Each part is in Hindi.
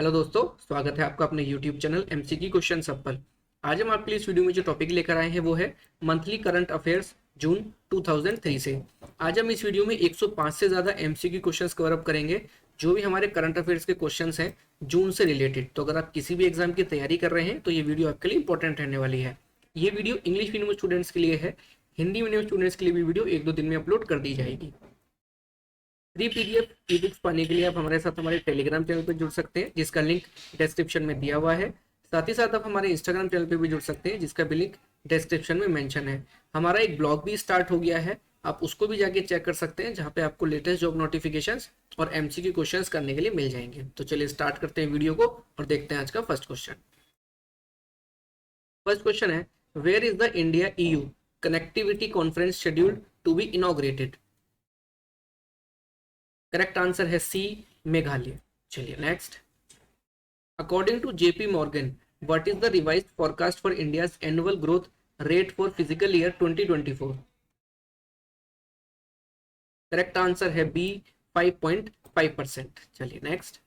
हेलो दोस्तों, स्वागत है आपका अपने YouTube चैनल एमसीक्यू क्वेश्चन सब पर। आज हम आपके लिए इस वीडियो में जो टॉपिक लेकर आए हैं वो है मंथली करंट अफेयर्स जून 2003 से। आज हम इस वीडियो में 105 से ज़्यादा एमसीक्यू क्वेश्चंस कवर अप करेंगे जो भी हमारे करंट अफेयर्स के क्वेश्चंस हैं जून से रिलेटेड। तो अगर आप किसी भी एग्जाम की तैयारी कर रहे हैं तो ये वीडियो आपके लिए इंपॉर्टेंट रहने वाली है। ये वीडियो इंग्लिश मीडियम स्टूडेंट्स के लिए है, हिंदी मीडियम स्टूडेंट्स के लिए भी वीडियो 1-2 दिन में अपलोड कर दी जाएगी। फ्री पीडीएफ ई बुक्स पाने के लिए आप हमारे साथ हमारे टेलीग्राम चैनल पर जुड़ सकते हैं जिसका लिंक डिस्क्रिप्शन में दिया हुआ है। साथ ही साथ आप हमारे इंस्टाग्राम चैनल पर भी जुड़ सकते हैं जिसका भी लिंक डिस्क्रिप्शन में मेंशन है। हमारा एक ब्लॉग भी स्टार्ट हो गया है, आप उसको भी जाके चेक कर सकते हैं जहाँ पे आपको लेटेस्ट जॉब नोटिफिकेशंस और एमसीक्यू क्वेश्चंस करने के लिए मिल जाएंगे। तो चलिए स्टार्ट करते हैं वीडियो को और देखते हैं आज का फर्स्ट क्वेश्चन। फर्स्ट क्वेश्चन है, where is the India EU connectivity conference scheduled to be inaugurated? Correct answer है सी, मेघालय। चलिए next. According to JP Morgan, what is the revised forecast for India's annual growth rate for physical year 2024? Correct answer है बी, 5.5%। चलिए next.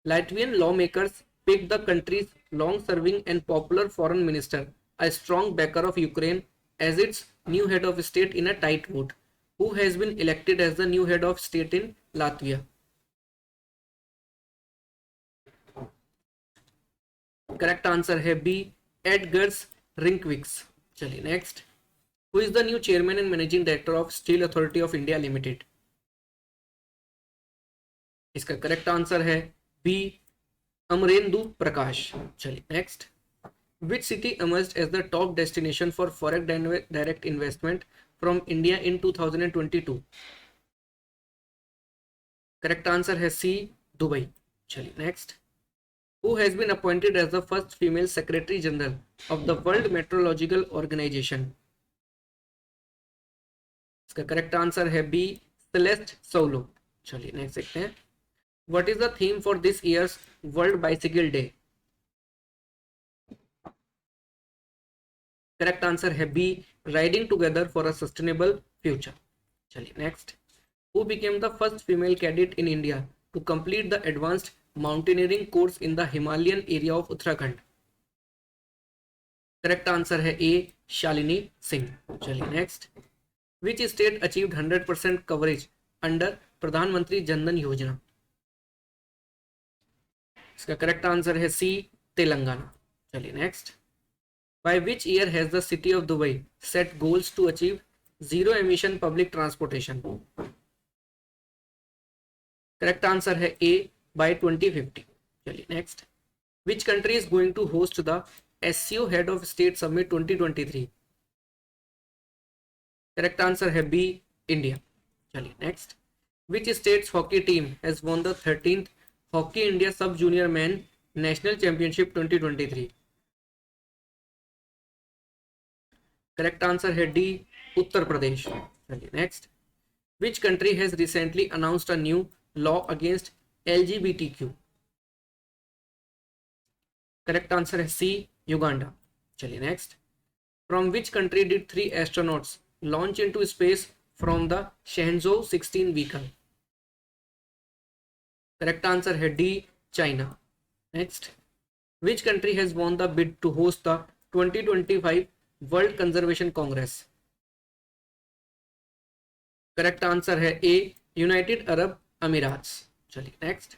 Latvian lawmakers picked the country's long-serving and popular foreign minister, a strong backer of Ukraine, as its new head of state in a tight vote. Who has been elected as the new head of state in Latvia? Correct answer है B, Edgars Rinkviks. चलिए next. Who is the new chairman and managing director of Steel Authority of India Limited? इसका करेक्ट आंसर है बी, अमरेंदु प्रकाश। चलिए next. Which city emerged as the top destination for foreign direct investment from India in 2022? Correct answer है सी, दुबई। चलिए next. Who has been appointed as the first female Secretary General of the World Meteorological Organization? इसका करेक्ट आंसर है बी, सेलेस्ट सोलो। चलिए नेक्स्ट देखते हैं। What is the theme for this year's World Bicycle Day? Correct answer है B, riding together for a sustainable future. चलिए next. Who became the first female cadet in India to complete the advanced mountaineering course in the Himalayan area of Uttarakhand? Correct answer है ए, शालिनी सिंह। चलिए next. Which state achieved 100% coverage under प्रधानमंत्री जनधन योजना? इसका करेक्ट आंसर है सी, तेलंगाना। चलिए next. By which year has the city of Dubai set goals to achieve zero emission public transportation? Correct answer है ए, बाय 2050। चलिए next. Which country is going to host the SCO Head of State Summit 2023? Correct answer है बी, इंडिया। चलिए next. Which state's hockey team has won the 13th Hockey India Sub Junior Men National Championship 2023? Correct answer है डी, उत्तर प्रदेश। चलिए next. Which country has recently announced a new law against LGBTQ? Correct answer है सी, युगांडा। चलिए next. From which country did 3 astronauts launch into space from the Shenzhou 16 vehicle? Correct answer है D, China. Next. Which country has won the bid to host the 2025 World Conservation Congress? Correct answer है ए, यूनाइटेड अरब अमीरात्स। चलिए next.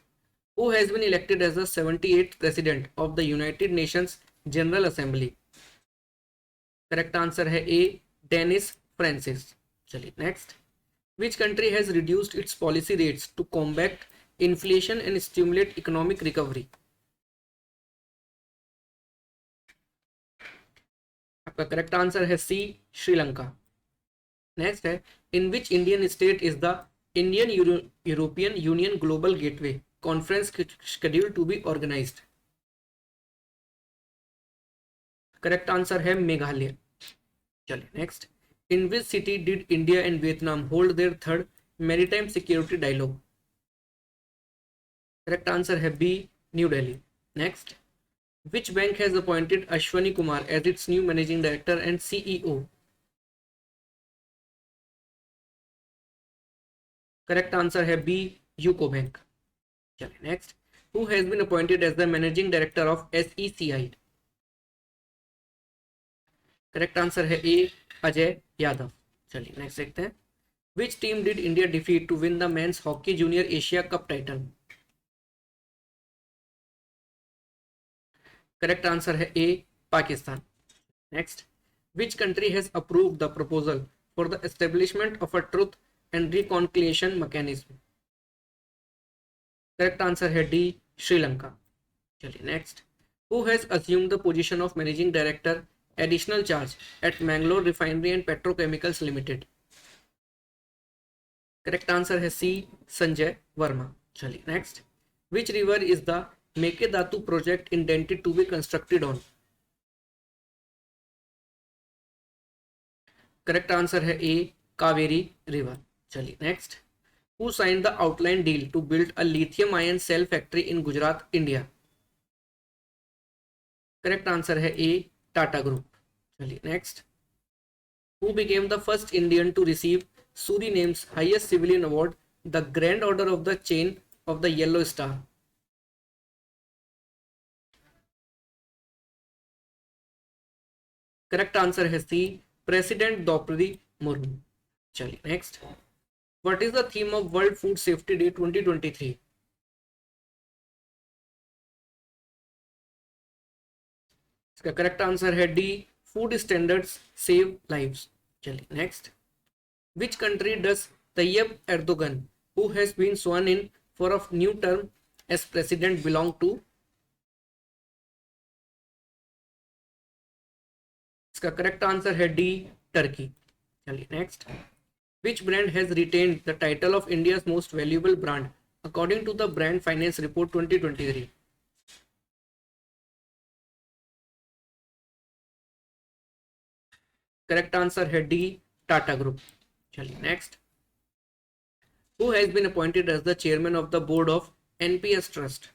Who has been elected as the 78th president of the United Nations General Assembly? Correct answer है ए, डेनिस फ्रांसिस। चलिए next. Which country has reduced its policy rates to combat inflation and stimulate economic recovery? आपका करेक्ट आंसर है सी, श्रीलंका। नेक्स्ट है, in which Indian state is the Indian European Union global gateway conference scheduled to be organised? Correct answer है मेघालय। चलिए next. In which city did India and Vietnam hold their third maritime security dialogue? Correct answer है B, New Delhi. Next. Which bank has appointed Ashwani Kumar as its new managing director and CEO? Correct answer है बी, यूको बैंक। चलिए next. Who has been appointed as the managing director of SECI? Correct answer है ए अजय यादव। चलिए नेक्स्ट देखते हैं। Which team did India defeat to win the men's hockey junior Asia cup title? Correct answer है A Pakistan. Next, which country has approved the proposal for the establishment of a truth and reconciliation mechanism? Correct answer है डी श्रीलंका। चलिए next, who has assumed the position of managing director additional charge at Mangalore Refinery and Petrochemicals Limited? Correct answer है सी संजय वर्मा। चलिए next, which river is the Mekedatu project intended to be constructed on? Correct answer है ए कावेरी रिवर। चलिए next, who sign the outline deal to build a lithium ion cell factory in Gujarat India? Correct answer है ए टाटा ग्रुप। चलिए next, who became the first Indian to receive Suriname's highest civilian award, the Grand Order of the Chain of the Yellow Star? Correct answer है सी प्रेसिडेंट द्रौपदी मुर्मू। चलिए next, what is the theme of world food safety day 2023? इसका करेक्ट आंसर है D food standards save lives. चलिए next, which country does Tayyip Erdogan, who has been sworn in for a new term as president, belong to? इसका करेक्ट आंसर है डी टर्की। चलिए next, which brand has retained the title of India's most valuable brand according to the Brand Finance Report 2023? Correct answer है डी टाटा ग्रुप। चलिए next, who has been appointed as the chairman of the board of NPS Trust?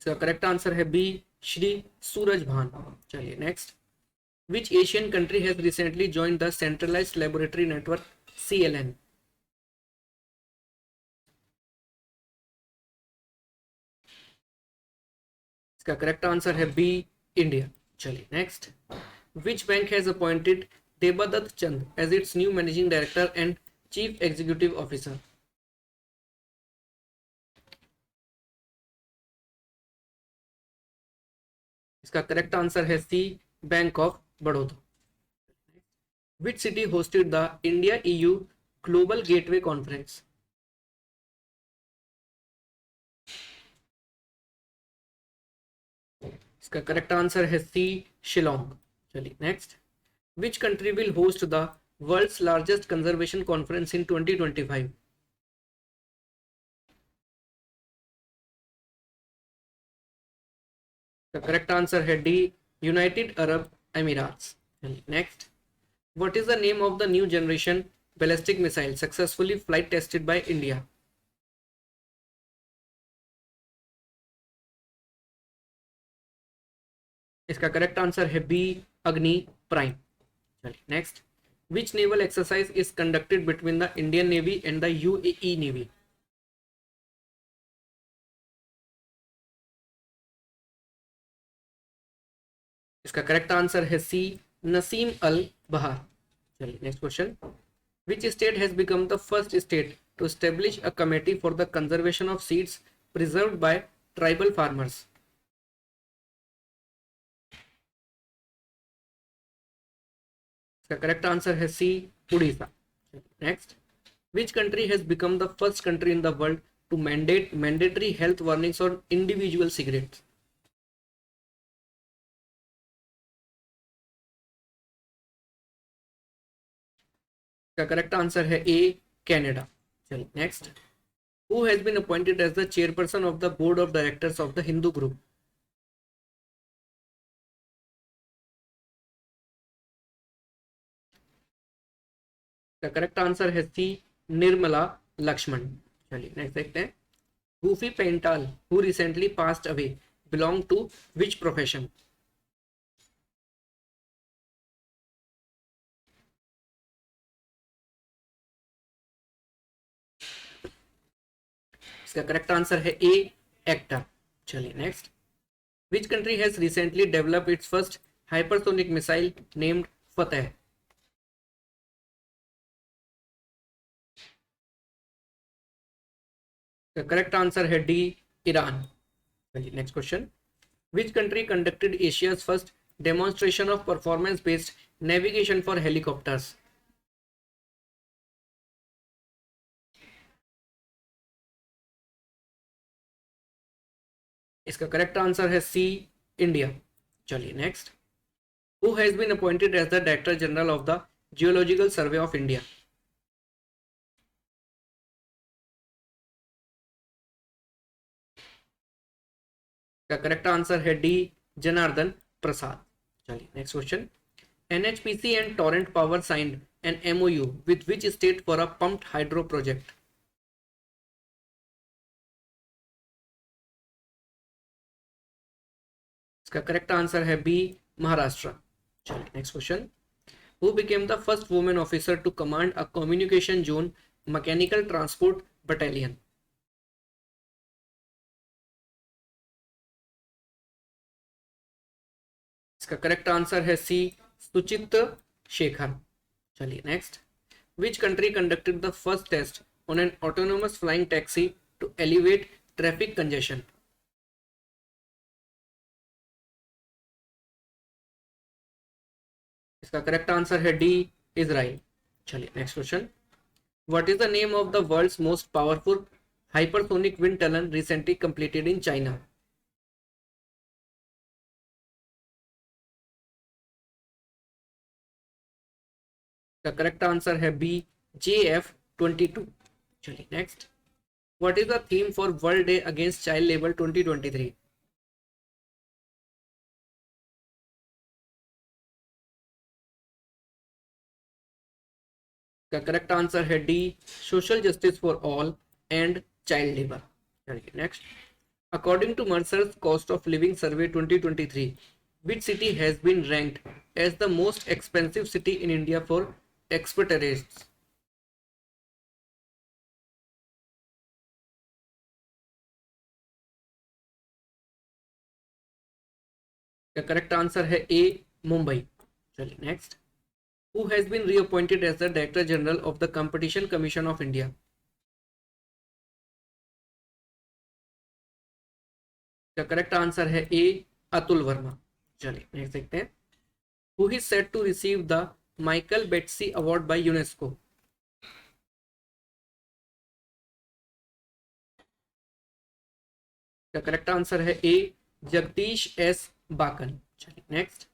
इसका करेक्ट आंसर है बी श्री सूरज भान। चलिए next, which Asian country has recently joined the Centralized Laboratory Network CLN? इसका करेक्ट आंसर है बी इंडिया। चलिए next, which bank has appointed Debadat Chand as its new managing director and chief executive officer? इसका करेक्ट आंसर है C Bank of Baroda. Which city hosted the India EU Global Gateway Conference? इसका करेक्ट आंसर है सी शिलोंग। चलिए next, which country will host the world's largest conservation conference in 2025? The correct answer है D United Arab Emirates. Next, what is the name of the new generation ballistic missile successfully flight tested by India? इसका करेक्ट आंसर है बी अग्नि प्राइम। चलिए next, which naval exercise is conducted between the Indian Navy and the UAE Navy? इसका करेक्ट आंसर है सी नसीम अल बहार। चलिए next question, which state has become the first state to establish a committee for the conservation of seeds preserved by tribal farmers? इसका करेक्ट आंसर है C Orissa. Next, which country has become the first country in the world to mandate mandatory health warnings on individual cigarettes? इसका करेक्ट आंसर है ए कनाडा। चलिए next, who has been appointed as the chairperson of the board of directors of the Hindu group? इसका करेक्ट आंसर है सी निर्मला लक्ष्मण। चलिए नेक्स्ट देखते हैं, Goofy Paintal, who recently passed away, belonged to which profession? इसका करेक्ट आंसर है ए, एक्टा। चलिए next, which country has recently develop its first hypersonic missile named Fattah? इसका करेक्ट आंसर है डी, ईरान। चलिए next question, which country conducted Asia's first demonstration of performance based navigation for helicopters? इसका करेक्ट आंसर है सी, इंडिया। चलिए next, who has been appointed as the director general of the geological survey of India? का करेक्ट आंसर है डी, जनार्दन प्रसाद। चलिए next question, NHPC and Torrent Power signed an MOU with which state for a pumped hydro project? इसका करेक्ट आंसर है बी, महाराष्ट्र। चलिए next question, who became the first women officer to command a communication zone mechanical transport battalion? इसका करेक्ट आंसर है सी, सुचित्र शेखर। चलिए next, which country conducted the first test on an autonomous flying taxi to elevate traffic congestion? इसका करेक्ट आंसर है डी, इजराइल। चलिए next question, what is the name of the world's most powerful hypersonic wind tunnel recently completed in China? इसका करेक्ट आंसर है बी, JF-22। चलिए next, what is the theme for world day against child labour 2023? का करेक्ट आंसर है D, social justice for all and child labour. चलिए next, according to Mercer's cost of living survey 2023, which city has been ranked as the most expensive city in India for expatriates? का करेक्ट आंसर है ए, मुंबई। चलिए next, who has been reappointed as the Director General of the Competition Commission of India? का करेक्ट आंसर है ए, अतुल वर्मा। चलिए नेक्स्ट देखते हैं, who is set to receive the Michael Betsy Award by UNESCO? का करेक्ट आंसर है ए, जगदीश एस बाकन। चलिए next,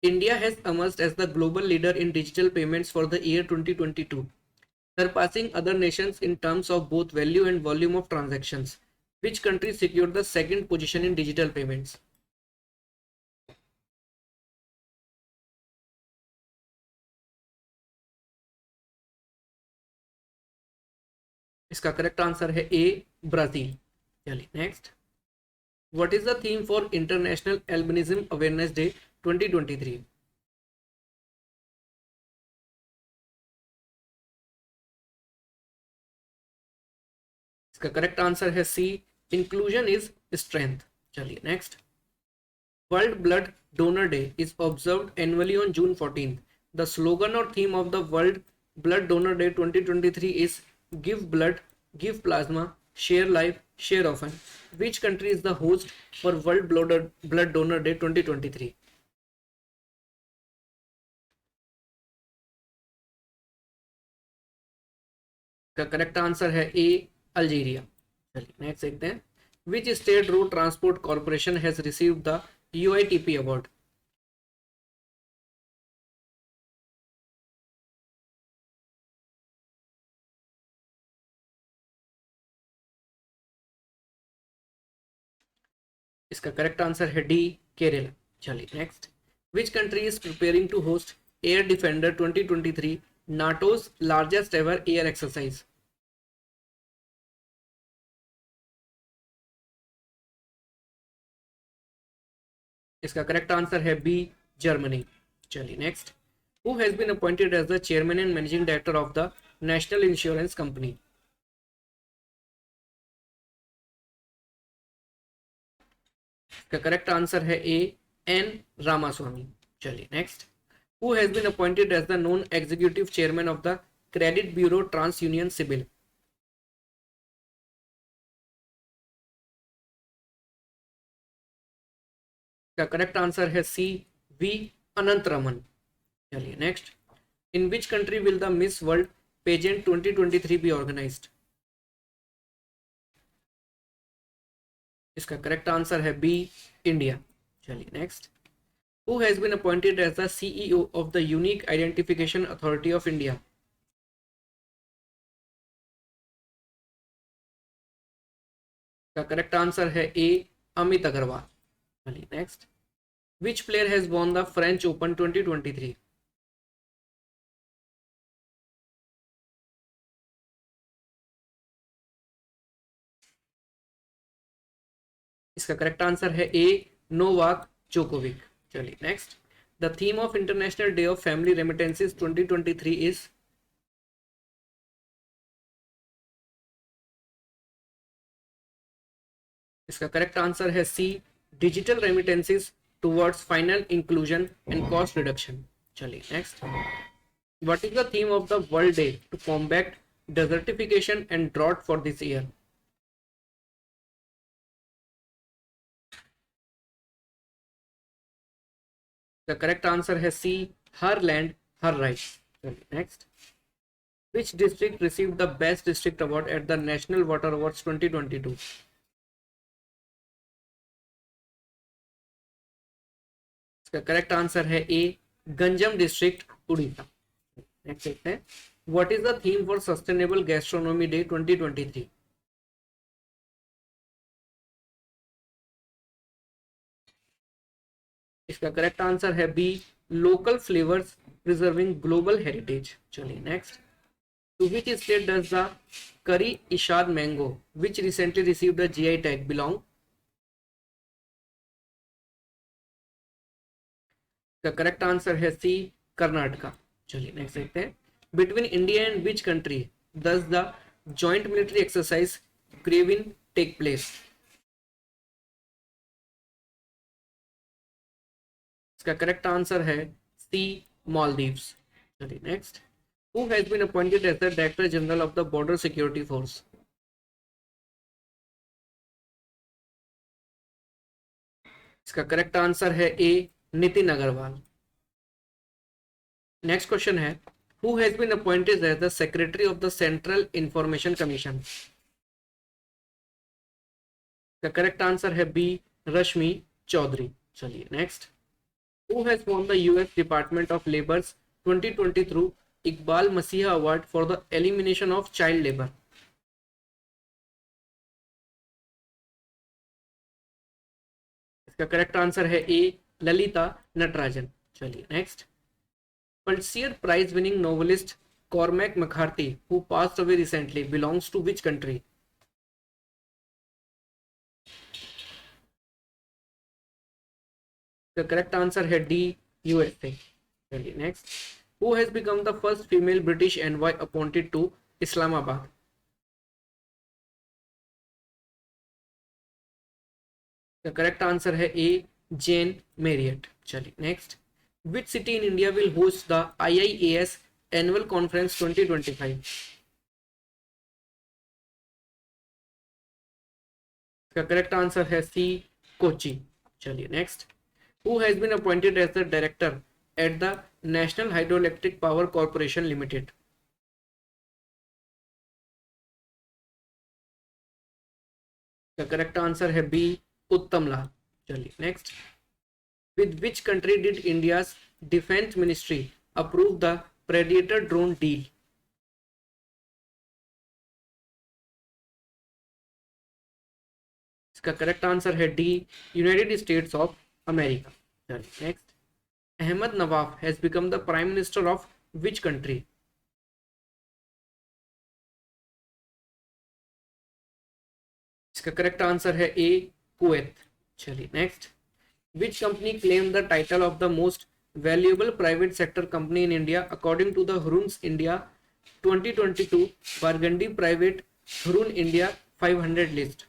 India has emerged as the global leader in digital payments for the year 2022, surpassing other nations in terms of both value and volume of transactions. Which country secured the second position in digital payments? इसका करेक्ट आंसर है ए, ब्राजील। चलिए next, what is the theme for international albinism awareness day 2023? इसका करेक्ट आंसर है सी, इंक्लूजन इज स्ट्रेंथ। चलिए next, world blood donor day is observed annually on June 14th. The slogan और theme of the world blood donor day 2023 is give blood, give plasma, share life, share often. Which country is the host for World Blood Donor Day 2023? का करेक्ट आंसर है ए, अल्जीरिया। चलिए नेक्स्ट देखते हैं, which state road transport corporation has received the UITP award? इसका करेक्ट आंसर है डी, केरला। चलिए next, which country is preparing to host air defender 2023, NATO's largest ever air exercise? इसका करेक्ट आंसर है बी, जर्मनी। चलिए next, who has been appointed as the chairman and managing director of the national insurance company? इसका करेक्ट आंसर है ए एन रामास्वामी। चलिए next, who has been appointed as the non executive chairman of the credit bureau TransUnion CIBIL. इसका करेक्ट आंसर है सी वी अनंत रमन। चलिए next, in which country will the miss world pageant 2023 be organized. इसका करेक्ट आंसर है बी इंडिया। चलिए next, who has been appointed as the CEO of the unique identification authority of India. इसका करेक्ट आंसर है ए अमित अग्रवाल। चलिए next, which player has won the French Open 2023। इसका करेक्ट आंसर है ए नोवाक जोकोविक। चलिए next, the theme of international day of family remittances 2023 is. इसका करेक्ट आंसर है C digital remittances towards final inclusion and cost reduction. चलिए next, what is the theme of the world day to combat desertification and drought for this year. The correct answer है C, her land her right. Next, which district received the best district award at the National Water Awards 2022। इसका करेक्ट आंसर है A Ganjam district Orissa. Next देखते हैं, what is the theme for sustainable gastronomy day 2023। इसका करेक्ट आंसर है B local flavours preserving global heritage. चलिए next, to which state does the Kari Ishad mango which recently received the GI tag belong. का करेक्ट आंसर है सी कर्नाटका। चलिए नेक्स्ट देखते हैं, between India and which country does the joint military exercise Ekuverin take place. इसका करेक्ट आंसर है सी मालदीव्स। चलिए next, who has been appointed as the director general of the border security force. इसका करेक्ट आंसर है A Nitin Agarwal. Next question है, who has been appointed as the secretary of the central information commission. इसका करेक्ट आंसर है बी रश्मि चौधरी। चलिए next, who has won the US Department of Labor's 2023 Iqbal Masiha Award for the elimination of child labor। इसका करेक्ट आंसर है ए ललिता नटराजन। चलिए next, Pulitzer prize winning novelist Cormac McCarthy who passed away recently belongs to which country। The correct answer है डी यूएसए। चलिए next, who has become the first female British envoy appointed to Islamabad. The correct answer है ए जेन मेरियट। चलिए next, which city in India will host the IIAS annual conference 2025। इसका करेक्ट आंसर है सी कोची। चलिए next, who has been appointed as the director at the National Hydroelectric Power Corporation Limited। The correct answer है बी उत्तम लाल। चलिए next, with which country did India's Defense Ministry approve the Predator drone deal। इसका करेक्ट आंसर है D United States of America. Next, Ahmad Nawaf has become the prime minister of which country. इसका करेक्ट आंसर है ए कुवैत। चलिए next, which company claim the title of the most valuable private sector company in India according to the Hurun's India 2022 Burgundy private Hurun India 500 list.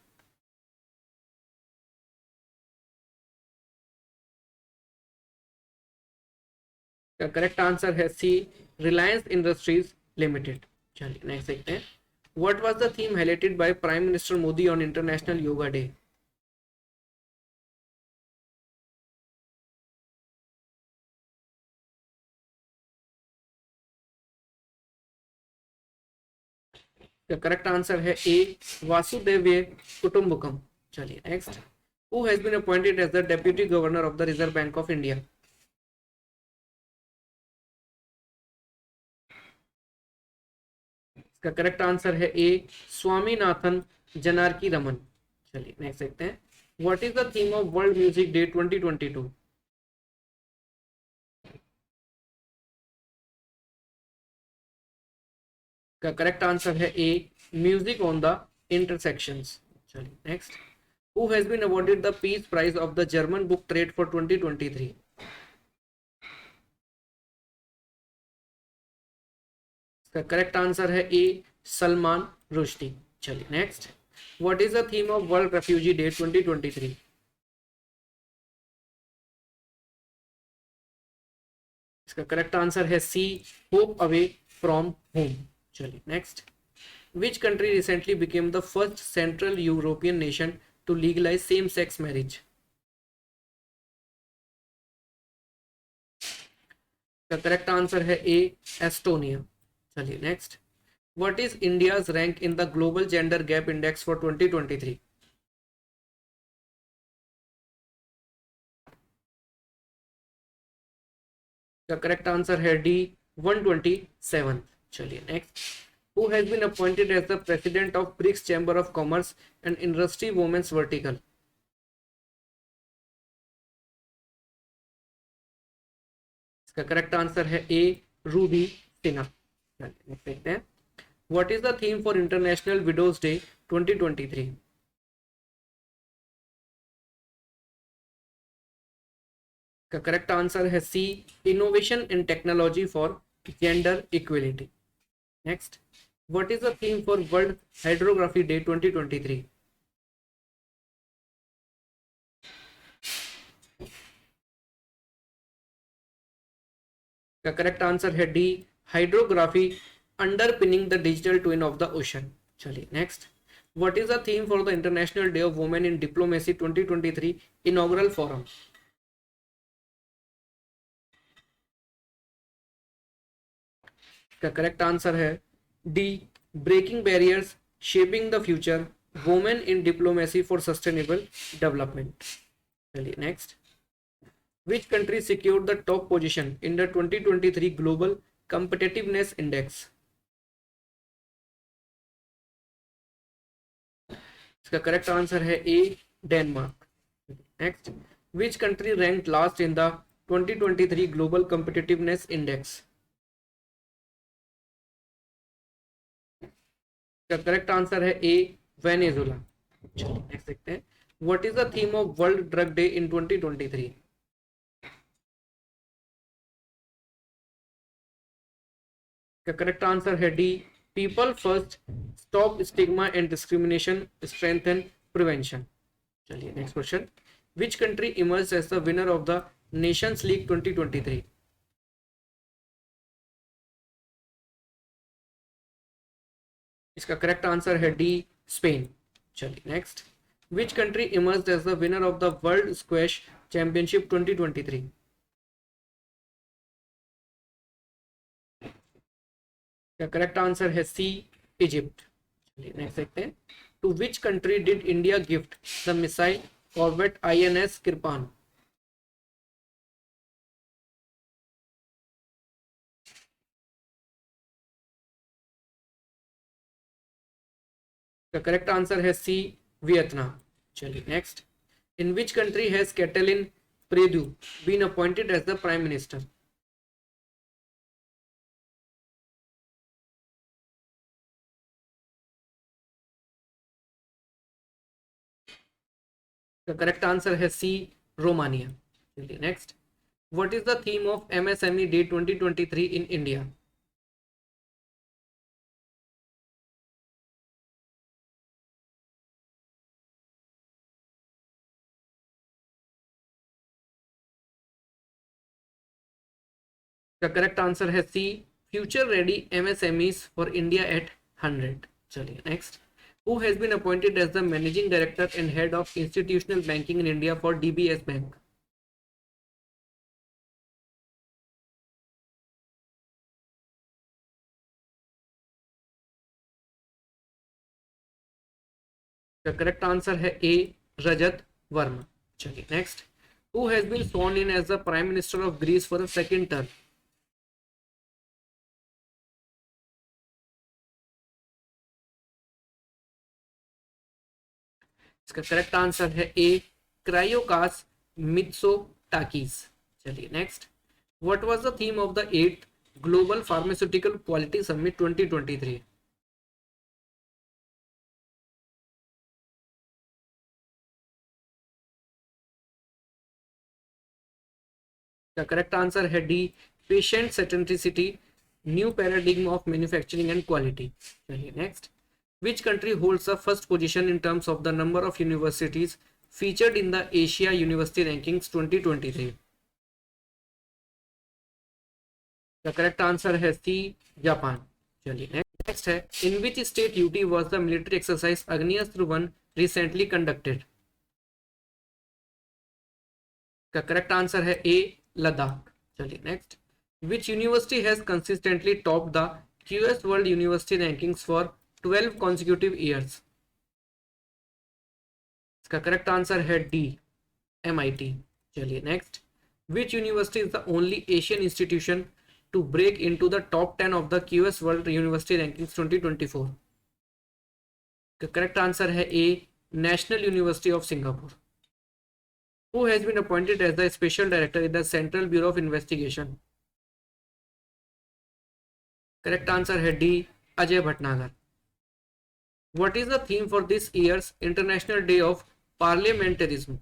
का करेक्ट आंसर है सी, रिलायंस इंडस्ट्रीज लिमिटेड। चलिए नेक्स्ट देखते हैं। What was the theme highlighted by prime minister Modi on international yoga day? The correct answer है A, वासुदेव कुटुंबकम। चलिए next. Who has been appointed as the Deputy Governor of the Reserve Bank of India? इसका करेक्ट आंसर है ए, स्वामीनाथन जनार्की रमन। चलिए नेक्स्ट देखते हैं। What is the theme of world music day 2022? का करेक्ट आंसर है A, music on the intersections. चलिए next. Who has been awarded the peace prize of the German book trade for 2023? इसका करेक्ट आंसर है ए, सलमान रुश्दी। चलिए next. What is the theme of world refugee day 2023? इसका करेक्ट आंसर है C, hope away from home. चलिए next. Which country recently became the first central European nation to legalise same sex marriage? का करेक्ट आंसर है ए, एस्टोनिया। चलिए next. What is India's rank in the global gender gap index for 2023? का करेक्ट आंसर है डी, 127। चलिए next. Who has been appointed as the president of BRICS chamber of commerce and industry women's vertical? इसका करेक्ट आंसर है ए, रूबी सिन्हा। नेक्स्ट देखते हैं। What is the theme for international widows day 2023? का करेक्ट आंसर है C, innovation in technology for gender equality. Next. What is the theme for world hydrography day 2023? का करेक्ट आंसर है D, hydrography underpinning the digital twin of the ocean. चलिए next. What is the theme for the international day of women in diplomacy 2023 inaugural forum? का करेक्ट आंसर है D, breaking barriers shaping the future women in diplomacy for sustainable development. चलिए next. Which country secured the top position in the 2023 Global Competitiveness Index? इसका करेक्ट आंसर है A, Denmark. Next. Which country ranked last in the 2023 Global Competitiveness Index? इसका करेक्ट आंसर है ए, वेनेजुला। चलिए नेक्स्ट देखते हैं। What is the theme of World Drug Day in 2023? का करेक्ट आंसर है D, people first, stop stigma and discrimination, strengthen prevention. चलिए next question. Which country emerge as the winner of the nations league 2023? इसका करेक्ट आंसर है डी, स्पेन। चलिए next. Which country emerge as the winner of the world squash championship 2023? का करेक्ट आंसर है सी, इजिप्ट। चलिए नेक्स्ट देखते हैं। To which country did India gift the missile corvette INS Kirpan? का करेक्ट आंसर है सी, वियतनाम। चलिए next. In which country has Catalin Predoiu been appointed as the prime minister? का करेक्ट आंसर है सी, रोमानिया। चलिए next. What is the theme of MSME day 2023 in India? का करेक्ट आंसर है C, future ready MSMEs for India at 100। चलिए next, who has been appointed as the managing director and head of institutional banking in India for DBS bank. का करेक्ट आंसर है ए, रजत वर्मा। चलिए next, who has been sworn in as the prime minister of Greece for a second term. इसका करेक्ट आंसर है ए, क्रायोकास मित्सोटाकीस। चलिए next, what was the theme of the 8th global pharmaceutical quality summit 2023। का करेक्ट आंसर है D, patient centricity, new paradigm of manufacturing and quality. चलिए next, which country holds the first position in terms of the number of universities featured in the Asia University Rankings 2023। The correct answer है सी, जापान। चलिए नेक्स्ट है, in which state UT was the military exercise Agnyastra 1 recently conducted। का करेक्ट आंसर है ए, लद्दाख। चलिए next, which university has consistently topped the QS World University Rankings for 12 consecutive years। इसका करेक्ट आंसर है डी, MIT। चलिए next, which university is the only Asian institution to break into the top 10 of the QS World University Rankings 2024। इसका करेक्ट आंसर है A, National University of Singapore. Who has been appointed as the special director in the Central Bureau of Investigation। Correct answer है D, Ajay Bhatnagar. What is the theme for this year's International Day of Parliamentarism।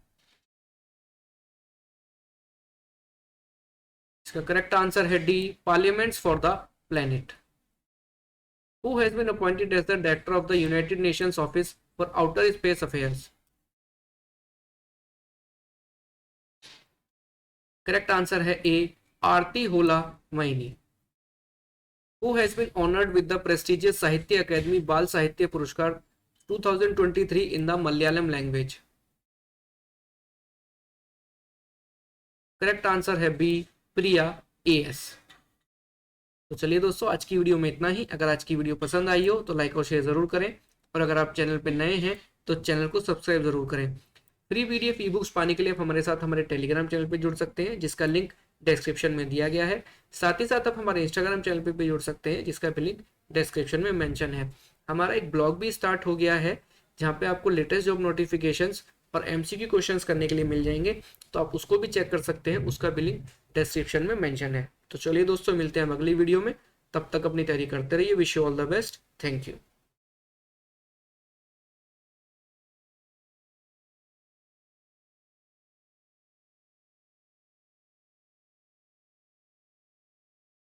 इसका करेक्ट आंसर है D, parliaments for the planet. Who has been appointed as the director of the United Nations Office for Outer Space Affairs। Correct answer है ए, आरती होला many. Who has been honored with the prestigious साहित्य अकादमी बाल साहित्य पुरस्कार 2023 in the Malayalam language. Correct answer है बी, प्रिया AS। तो चलिए दोस्तों, आज की वीडियो में इतना ही। अगर आज की वीडियो पसंद आई हो तो लाइक और शेयर जरूर करें, और अगर आप चैनल पर नए हैं तो चैनल को सब्सक्राइब जरूर करें। फ्री PDF ई बुक्स पाने के लिए आप हमारे साथ हमारे टेलीग्राम चैनल पर जुड़ सकते हैं, जिसका लिंक डिस्क्रिप्शन में दिया गया है। साथ ही साथ आप हमारे इंस्टाग्राम चैनल पे भी जुड़ सकते हैं, जिसका भी लिंक डिस्क्रिप्शन में मेंशन है। हमारा एक ब्लॉग भी स्टार्ट हो गया है, जहां पे आपको लेटेस्ट जॉब नोटिफिकेशंस और MCQ क्वेश्चंस करने के लिए मिल जाएंगे, तो आप उसको भी चेक कर सकते हैं। उसका भी लिंक डिस्क्रिप्शन में मेंशन है। तो चलिए दोस्तों, मिलते हैं अगली वीडियो में। तब तक अपनी तैयारी करते रहिए। Wish you all the best. Thank you.